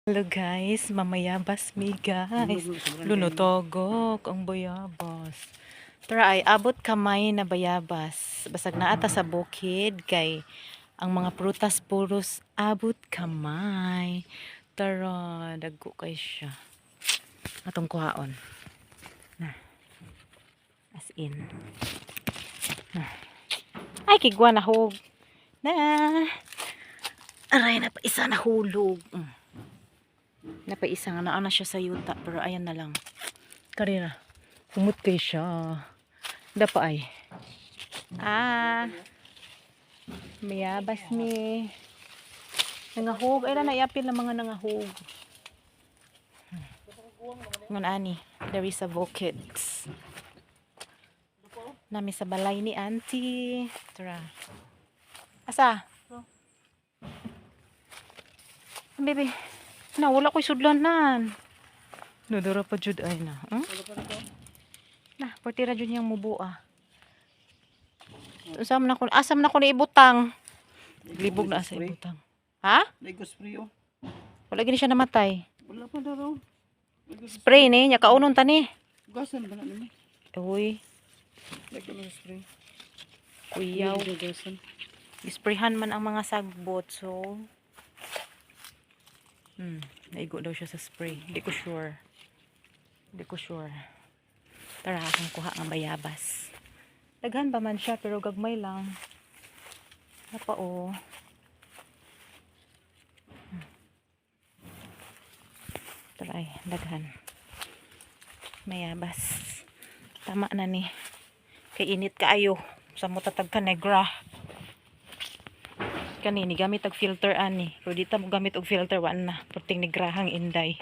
Hello guys, mamayabas mi guys. Lunotogok ang bayabas. Tara ay abot kamay na bayabas. Basag na ata sa bukid kay ang mga prutas puros abot kamay. Tara, dagko kay siya. Atong kuhaon. Na. As in. Na. Ay kigwa na hog. Na. Aray na pa isa na hulog. Napaisa nga na siya sa yuta pero ayan na lang. Karina. Kumot kay siya. Dapa ay. Mayabas mi. Nangahog. Ay na naiapil na mga nangahog. Ngun ani. There is a bukid. Nami sa balay ni auntie. Tara. Asa? Baby. Na, wala ko'y sudlanan. Nadara pa jud ay na. Na, partira jud niyang mubua. Asam na ko ni ibutang. Libog na sa ibutang. Ha? Lego spray oh. Wala gini siya namatay. Wala pa daw. Spray ni, nya kaunon tani. Gasan ba na nimo? Uy, Lego na spray. kuyaw. Gasan. Isprayhan man ang mga sagbot, so naigo daw siya sa spray. Hindi ko sure. Tara, akong kuha ng bayabas. Daghan pa man siya, pero gagmay lang. Napa o. Tara ay, daghan. Mayabas. Tama na ni. Kay init kaayo. Sa mutatag ka negra. Kanini gamit og filter ani. Pero dito mo gamit og filter wa na. Puting negrahang inday.